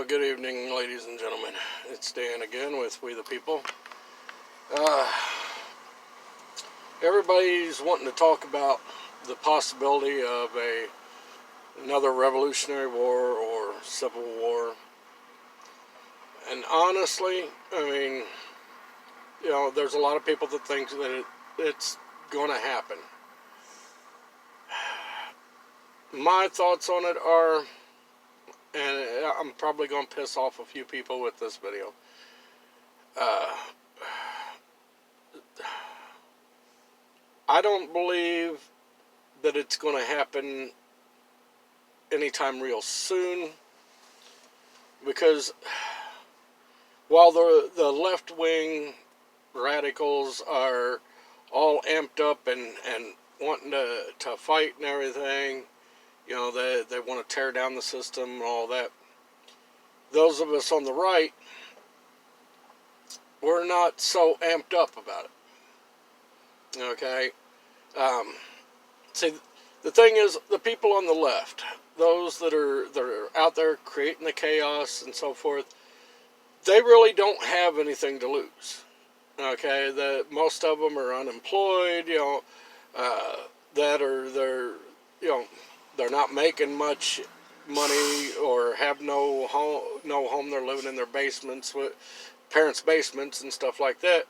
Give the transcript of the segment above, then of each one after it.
Well, good evening, ladies and gentlemen. It's Dan again with We the People. Uh, Everybody's wanting to talk about the possibility of another Revolutionary War or Civil War. And honestly, there's a lot of people that think that it's going to happen. My thoughts on it are, and I'm probably going to piss off a few people with this video. I don't believe that it's going to happen anytime real soon, because while the left-wing radicals are all amped up and wanting to fight and everything, they want to tear down the system and all that, those of us on the right, we're not so amped up about it. Okay? See, the thing is, the people on the left, those that are out there creating the chaos and so forth, they really don't have anything to lose. Okay, most of them are unemployed. They're not making much money or have no home. They're living in their basements with parents' basements and stuff like that.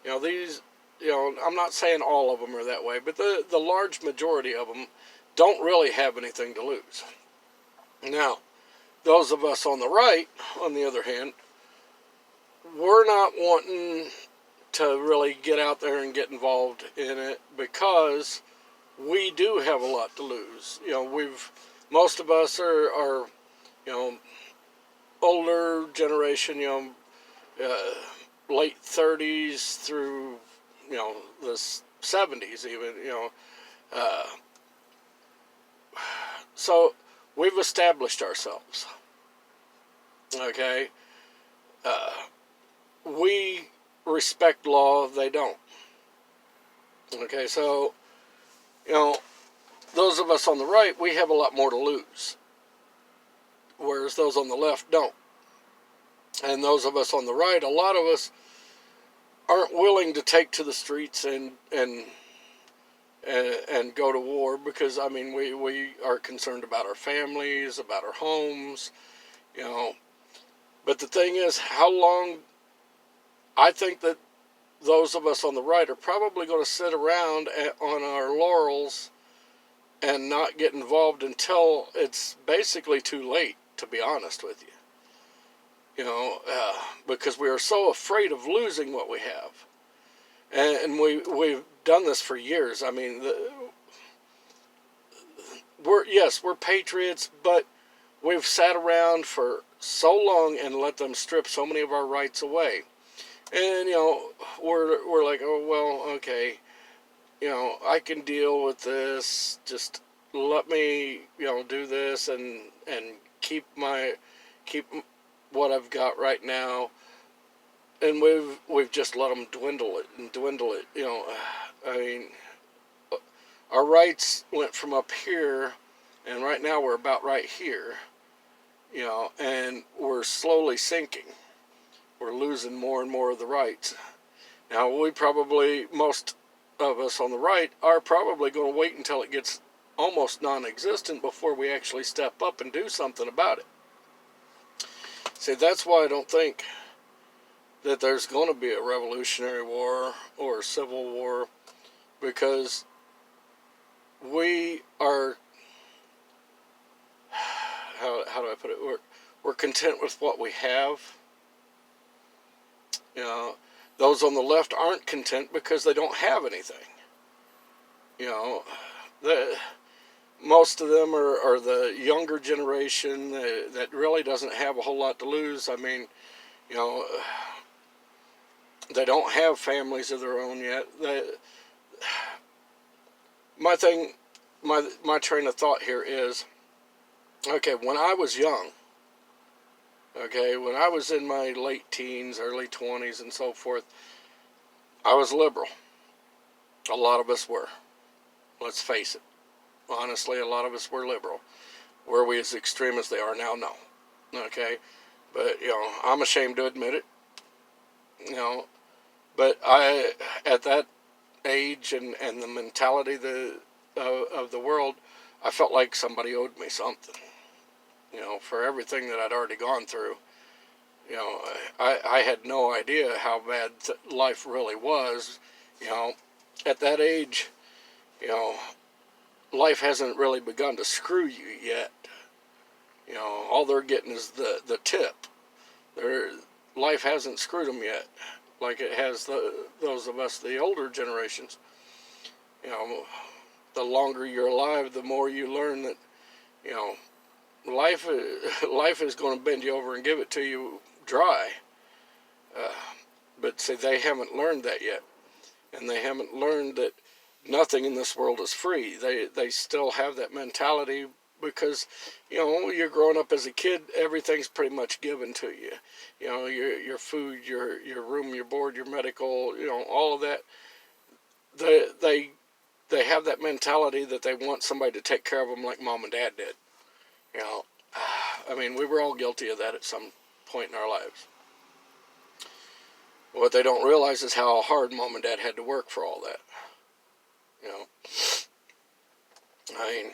I'm not saying all of them are that way, but the large majority of them don't really have anything to lose. Now, those of us on the right, on the other hand, we're not wanting to really get out there and get involved in it because we do have a lot to lose. Most of us are older generation, late 30s through, the 70s even, so we've established ourselves. Okay? We respect law, they don't. Okay, so, those of us on the right, we have a lot more to lose, whereas those on the left don't. And those of us on the right, a lot of us aren't willing to take to the streets and go to war because, we are concerned about our families, about our homes, But the thing is, how long, I think that those of us on the right are probably going to sit around on our laurels and not get involved until it's basically too late, to be honest with you. Because we are so afraid of losing what we have. And we've done this for years. We're patriots, but we've sat around for so long and let them strip so many of our rights away. And, we're like, oh, well, okay, I can deal with this. Just let me, do this and keep what I've got right now. And we've just let them dwindle it. Our rights went from up here, and right now we're about right here, and we're slowly sinking. We're losing more and more of the rights. Now, most of us on the right are probably going to wait until it gets almost non-existent before we actually step up and do something about it. See, that's why I don't think that there's going to be a Revolutionary War or a Civil War, because we are, how do I put it, we're content with what we have. Those on the left aren't content because they don't have anything. Most of them are the younger generation that really doesn't have a whole lot to lose. They don't have families of their own yet. My train of thought here is, okay, when I was young, when I was in my late teens, early 20s and so forth, I was liberal. A lot of us were. Let's face it. Honestly, a lot of us were liberal. Were we as extreme as they are now? No. Okay, but I'm ashamed to admit it. You know, but I at that age and the mentality of the world, I felt like somebody owed me something. For everything that I'd already gone through. You know, I had no idea how bad life really was. You know, at that age, you know, life hasn't really begun to screw you yet. All they're getting is the tip. Their life hasn't screwed them yet, like it has those of us, the older generations. You know, the longer you're alive, the more you learn that you know life life is going to bend you over and give it to you dry. Uh, but see, they haven't learned that yet, and they haven't learned that nothing in this world is free. They still have that mentality because you're growing up as a kid. Everything's pretty much given to you. Your food, your room, your board, your medical. All of that. They have that mentality that they want somebody to take care of them like mom and dad did. You know, I mean, we were all guilty of that at some point in our lives. What they don't realize is how hard mom and dad had to work for all that. You know, I mean,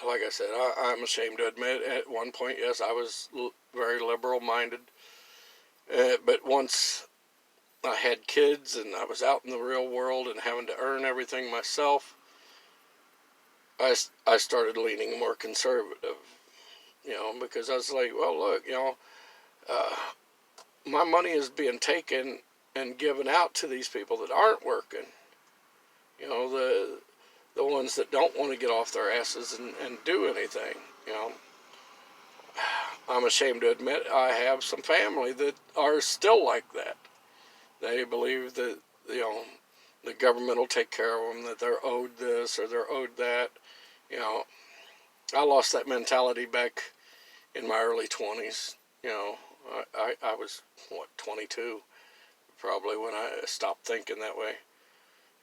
like I said, I'm ashamed to admit at one point, yes, I was very liberal minded. But once I had kids and I was out in the real world and having to earn everything myself, I started leaning more conservative. Because I was like, well, look, uh, my money is being taken and given out to these people that aren't working. The ones that don't want to get off their asses and do anything. You know, I'm ashamed to admit I have some family that are still like that. They believe that you know the government will take care of them, that they're owed this or they're owed that. You know, I lost that mentality back in my early 20s. You know, I was, 22 probably when I stopped thinking that way.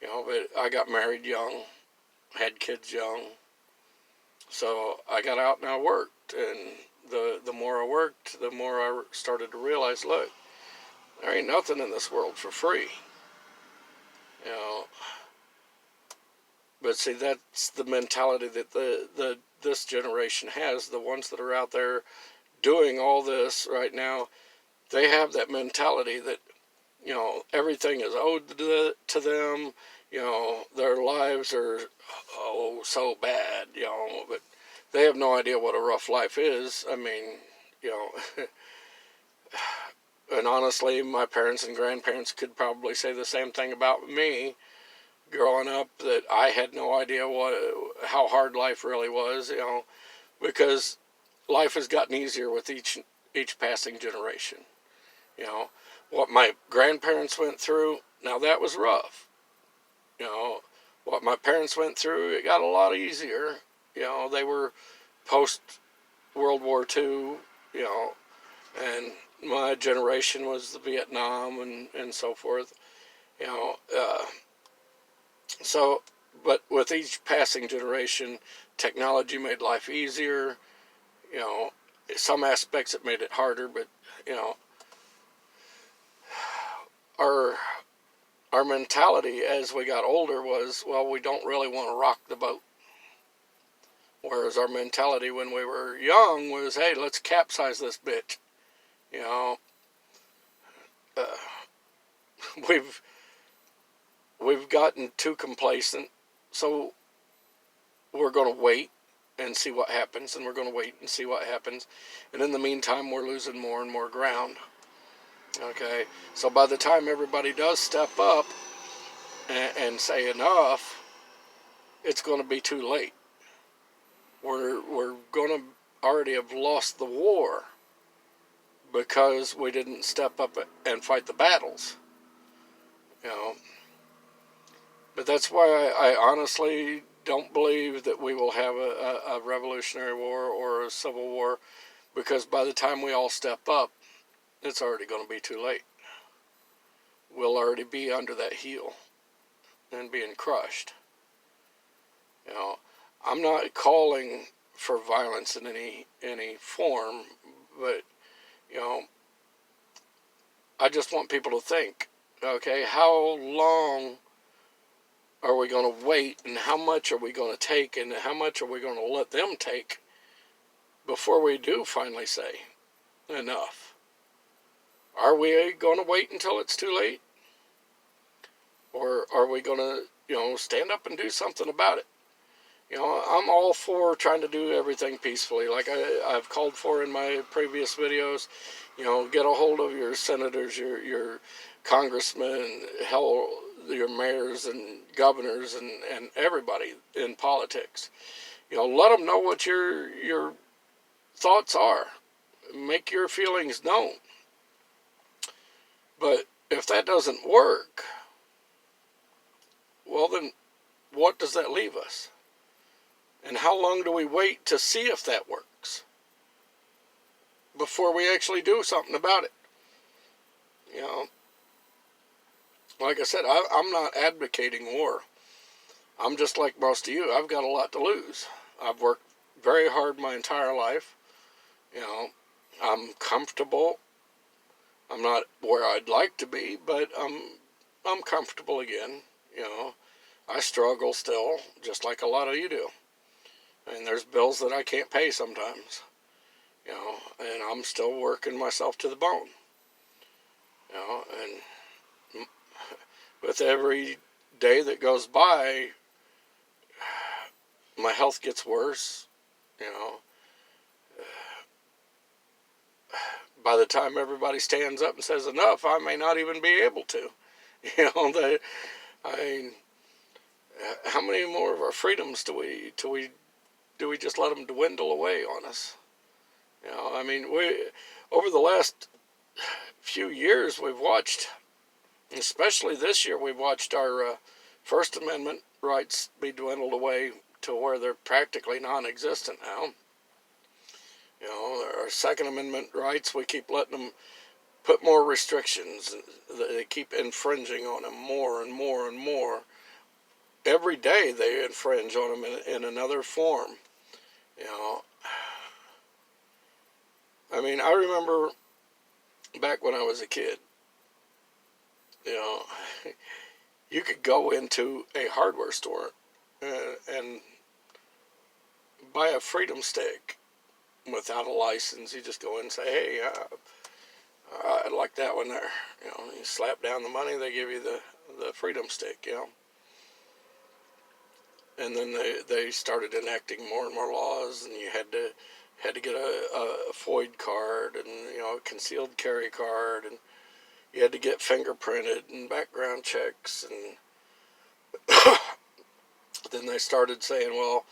But I got married young, had kids young, so I got out and I worked. And the more I worked, the more I started to realize, look, there ain't nothing in this world for free. You know, but see, that's the mentality that the this generation has. The ones that are out there doing all this right now, they have that mentality that everything is owed to them. Their lives are so bad. But they have no idea what a rough life is. I mean, you know, and honestly, my parents and grandparents could probably say the same thing about me growing up, that I had no idea how hard life really was. Because life has gotten easier with each passing generation. You know, what my grandparents went through, now that was rough. You know, what my parents went through, it got a lot easier. They were post World War II, you know, and my generation was the Vietnam and so forth. You know, so, but with each passing generation, technology made life easier. You know, some aspects it made it harder, but you know, our our mentality as we got older was, well, we don't really want to rock the boat. Whereas our mentality when we were young was, hey, let's capsize this bitch. You know, uh, we've we've gotten too complacent, so we're going to wait and see what happens, and we're going to wait and see what happens, and in the meantime, we're losing more and more ground. Okay, so by the time everybody does step up and say enough, it's going to be too late. We're going to already have lost the war because we didn't step up and fight the battles. You know, but that's why I honestly don't believe that we will have a revolutionary war or a civil war, because by the time we all step up, it's already going to be too late. We'll already be under that heel and being crushed. You know, I'm not calling for violence in any form, but, you know, I just want people to think, okay, how long are we going to wait, and how much are we going to take, and how much are we going to let them take before we do finally say enough? Are we going to wait until it's too late? Or are we going to, stand up and do something about it? I'm all for trying to do everything peacefully, like I've called for in my previous videos. Get a hold of your senators, your congressmen, hell, your mayors and governors and everybody in politics. Let them know what your thoughts are. Make your feelings known. But if that doesn't work, well then, what does that leave us? And how long do we wait to see if that works before we actually do something about it? Like I said, I'm not advocating war. I'm just like most of you. I've got a lot to lose. I've worked very hard my entire life. I'm comfortable. I'm not where I'd like to be, but I'm comfortable again. I struggle still, just like a lot of you do. And there's bills that I can't pay sometimes. And I'm still working myself to the bone. And with every day that goes by, my health gets worse. By the time everybody stands up and says enough, I may not even be able to. I mean, how many more of our freedoms do we just let them dwindle away on us? I mean, over the last few years, we've watched, especially this year, we've watched our First Amendment rights be dwindled away to where they're practically non-existent now. Our Second Amendment rights, we keep letting them put more restrictions. They keep infringing on them more and more and more. Every day they infringe on them in another form. I mean, I remember back when I was a kid, you could go into a hardware store and buy a Freedom Stick without a license. You just go in and say, hey, I'd like that one there. You slap down the money, they give you the Freedom Stick, And then they started enacting more and more laws, and you had to get a FOID card and a concealed carry card, and you had to get fingerprinted and background checks, and then they started saying, well,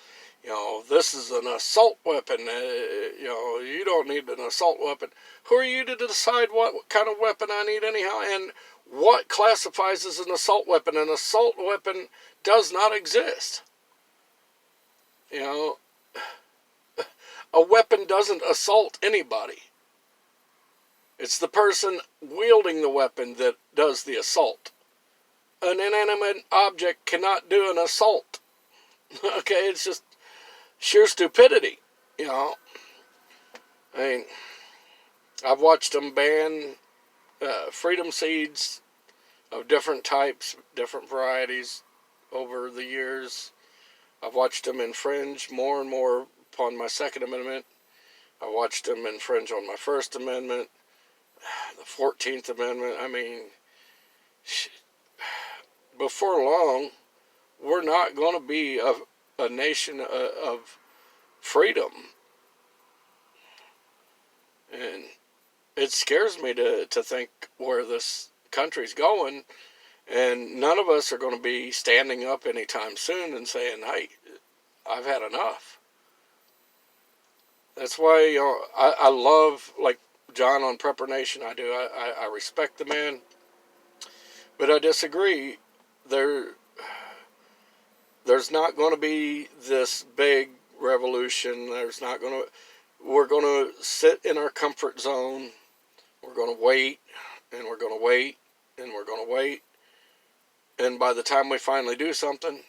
this is an assault weapon. You don't need an assault weapon. Who are you to decide what kind of weapon I need anyhow? And what classifies as an assault weapon? An assault weapon does not exist. A weapon doesn't assault anybody. It's the person wielding the weapon that does the assault. An inanimate object cannot do an assault. Okay, it's just sheer stupidity. I mean, I've watched them ban freedom seeds of different types, different varieties over the years. I've watched them infringe more and more upon my Second Amendment. I watched them infringe on my First Amendment, the 14th Amendment. I mean, before long, we're not going to be a nation of freedom. And it scares me to think where this country's going. And none of us are going to be standing up anytime soon and saying, hey, I've had enough. That's why I love, like John on Prepper Nation, I do. I respect the man. But I disagree. There's not going to be this big revolution. We're going to sit in our comfort zone. We're going to wait, and we're going to wait, and we're going to wait. And by the time we finally do something,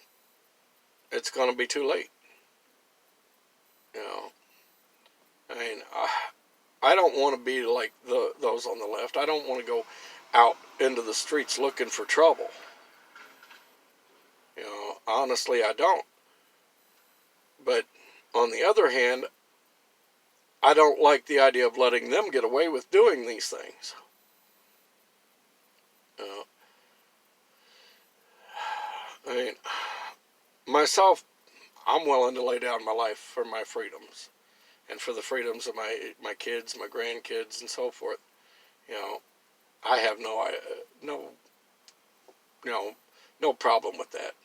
it's going to be too late. I mean, I don't want to be like those on the left. I don't want to go out into the streets looking for trouble. Honestly, I don't. But on the other hand, I don't like the idea of letting them get away with doing these things. Uh, I mean, myself, I'm willing to lay down my life for my freedoms and for the freedoms of my kids, my grandkids, and so forth. You know, I have no you know no problem with that.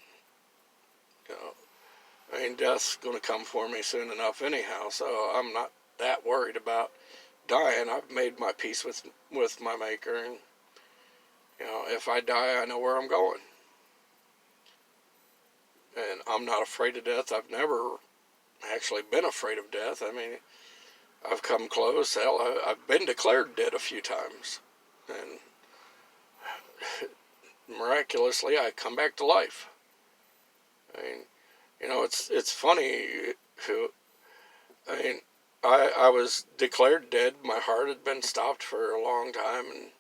You know, I mean, death's going to come for me soon enough anyhow, so I'm not that worried about dying. I've made my peace with my maker, and if I die, I know where I'm going, and I'm not afraid of death. I've never actually been afraid of death. I mean, I've come close. Hell, I've been declared dead a few times, and miraculously, I come back to life. I mean, it's funny. I mean, I was declared dead. My heart had been stopped for a long time, and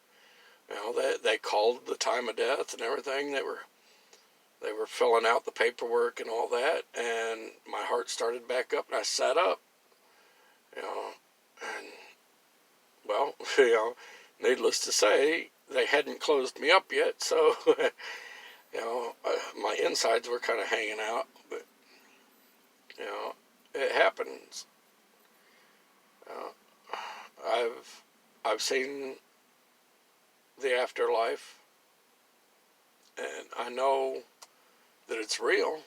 they called the time of death and everything. They were filling out the paperwork and all that, and my heart started back up, and I sat up. You know, and well, needless to say, they hadn't closed me up yet, so my insides were kind of hanging out, but it happens. Uh, I've seen the afterlife, and I know that it's real,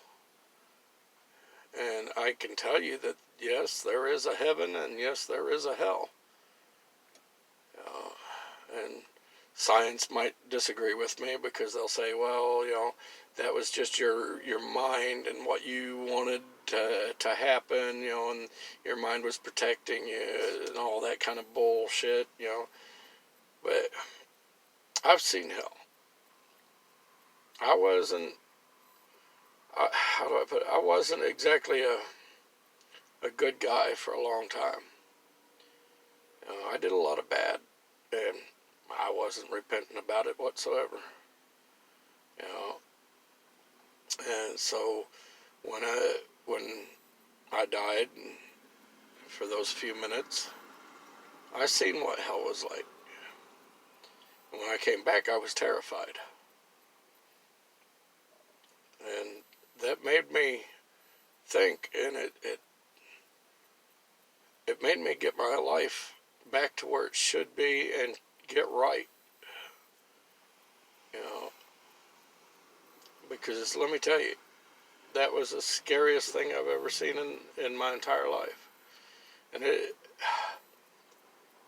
and I can tell you that yes, there is a heaven, and yes, there is a hell. And science might disagree with me because they'll say, well, that was just your mind and what you wanted to happen, and your mind was protecting you and all that kind of bullshit, But I've seen hell. I wasn't, how do I put it? I wasn't exactly a good guy for a long time. I did a lot of bad, and I wasn't repenting about it whatsoever. You know, and so when I died, and for those few minutes, I seen what hell was like. And when I came back, I was terrified, and that made me think, and it made me get my life back to where it should be and get right. You know, because let me tell you, that was the scariest thing I've ever seen in my entire life. And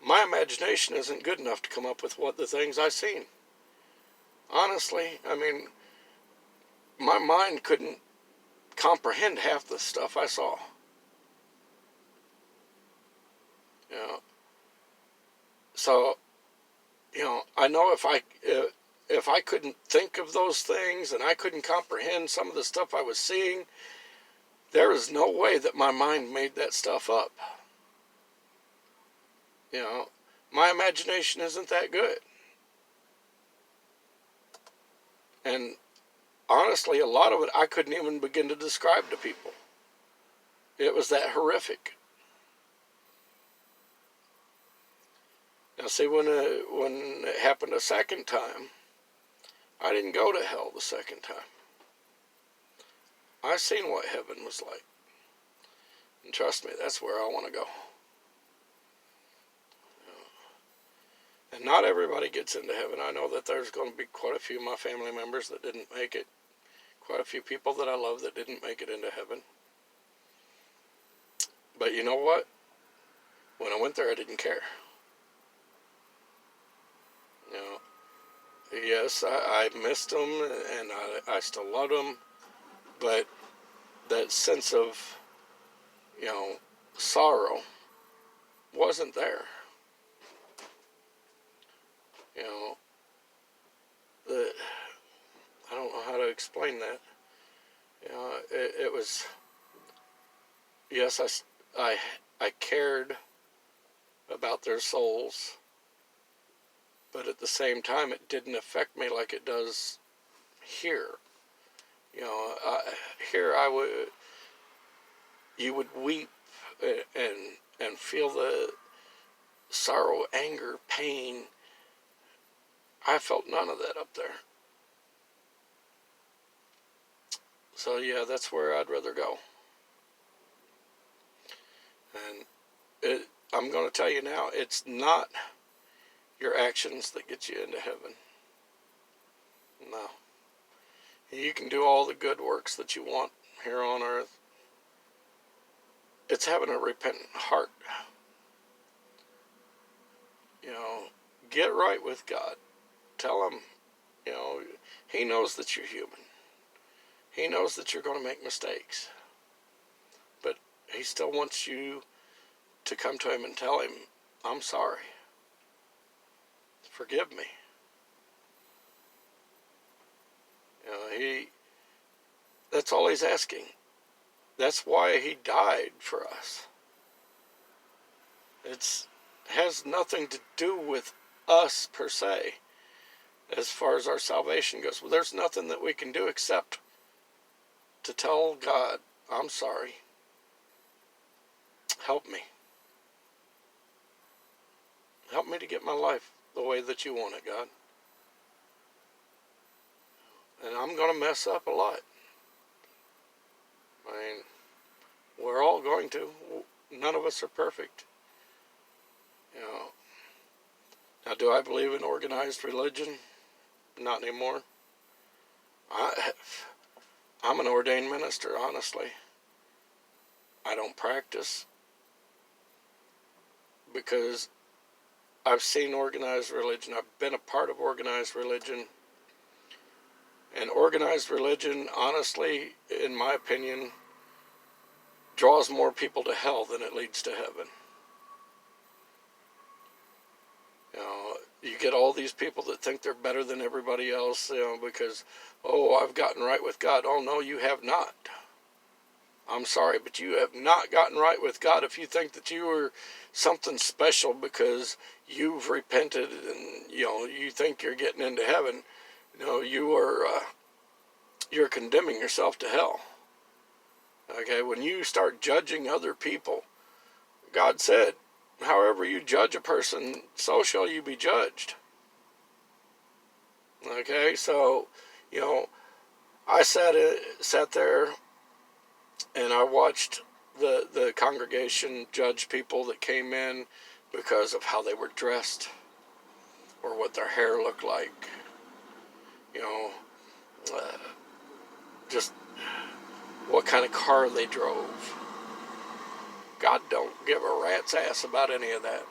my imagination isn't good enough to come up with what the things I've seen. Honestly, I mean, my mind couldn't comprehend half the stuff I saw. You know, so I know if I couldn't think of those things and I couldn't comprehend some of the stuff I was seeing, there is no way that my mind made that stuff up. My imagination isn't that good. And honestly, a lot of it I couldn't even begin to describe to people. It was that horrific. Now, see, when it happened a second time, I didn't go to hell the second time. I seen what heaven was like. And trust me, that's where I want to go. And not everybody gets into heaven. I know that there's going to be quite a few of my family members that didn't make it. Quite a few people that I love that didn't make it into heaven. But you know what? When I went there, I didn't care. Yes, I missed them, and I still love them. But that sense of, you know, sorrow wasn't there. You know, the, I don't know how to explain that. It was, yes, I cared about their souls. But at the same time, it didn't affect me like it does here. You know, here you would weep and feel the sorrow, anger, pain. I felt none of that up there. So yeah, that's where I'd rather go. And I'm going to tell you now, it's not your actions that get you into heaven. No. You can do all the good works that you want here on earth. It's having a repentant heart. You know, get right with God. Tell him, you know, he knows that you're human. He knows that you're going to make mistakes. But he still wants you to come to him and tell him, I'm sorry. Forgive me. You know, that's all he's asking. That's why he died for us. It has nothing to do with us per se, as far as our salvation goes. Well, there's nothing that we can do except to tell God, I'm sorry. Help me. Help me to get my life the way that you want it, God. And I'm going to mess up a lot. I mean, we're all going to. None of us are perfect. You know. Now, do I believe in organized religion? Not anymore. I'm an ordained minister, honestly. I don't practice because I've seen organized religion. I've been a part of organized religion. And organized religion, honestly, in my opinion, draws more people to hell than it leads to heaven. You know, you get all these people that think they're better than everybody else, you know, because, oh, I've gotten right with God. Oh, no, you have not. I'm sorry, but you have not gotten right with God if you think that you are something special because you've repented and, you know, you think you're getting into heaven. You know, you're condemning yourself to hell. Okay, when you start judging other people, God said, however you judge a person, so shall you be judged. Okay, so, you know, I sat there and I watched the congregation judge people that came in because of how they were dressed or what their hair looked like. You know, just what kind of car they drove. God don't give a rat's ass about any of that.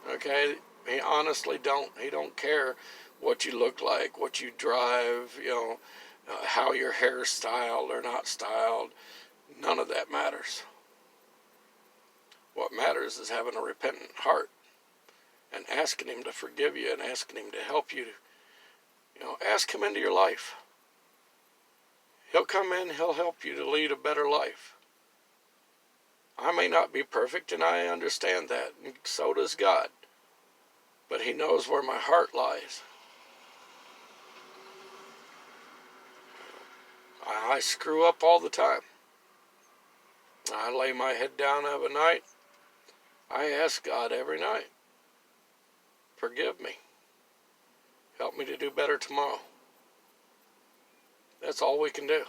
Okay, he honestly don't. He don't care what you look like, what you drive, you know, how your hair's styled or not styled. None of that matters. What matters is having a repentant heart and asking him to forgive you and asking him to help you. You know, ask him into your life. He'll come in, he'll help you to lead a better life. I may not be perfect, and I understand that, and so does God. But he knows where my heart lies. I screw up all the time. I lay my head down of a night. I ask God every night, forgive me. Help me to do better tomorrow. That's all we can do.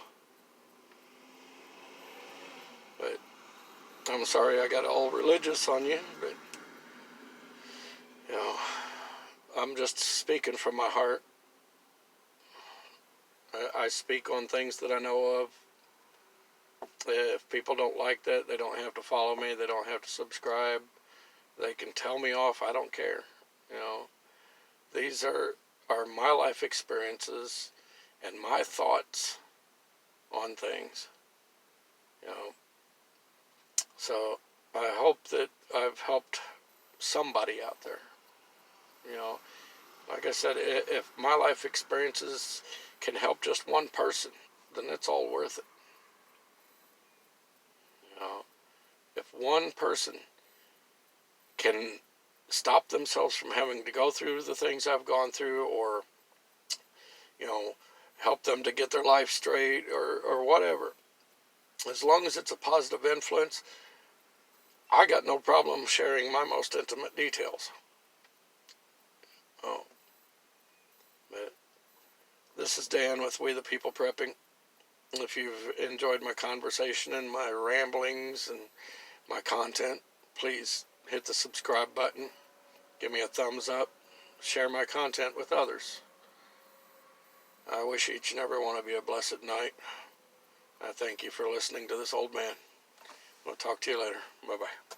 But I'm sorry I got all religious on you, but, you know, I'm just speaking from my heart. I speak on things that I know of. If people don't like that, they don't have to follow me. They don't have to subscribe. They can tell me off. I don't care. You know, these are my life experiences and my thoughts on things. You know, so I hope that I've helped somebody out there. You know, like I said, if my life experiences can help just one person, then it's all worth it. You know, if one person can stop themselves from having to go through the things I've gone through, or, you know, help them to get their life straight, or whatever. As long as it's a positive influence, I got no problem sharing my most intimate details. Oh, but this is Dan with We the People Prepping. If you've enjoyed my conversation and my ramblings and my content, please hit the subscribe button, give me a thumbs up, share my content with others. I wish each and every one of you a blessed night. I thank you for listening to this old man. We'll talk to you later. Bye-bye.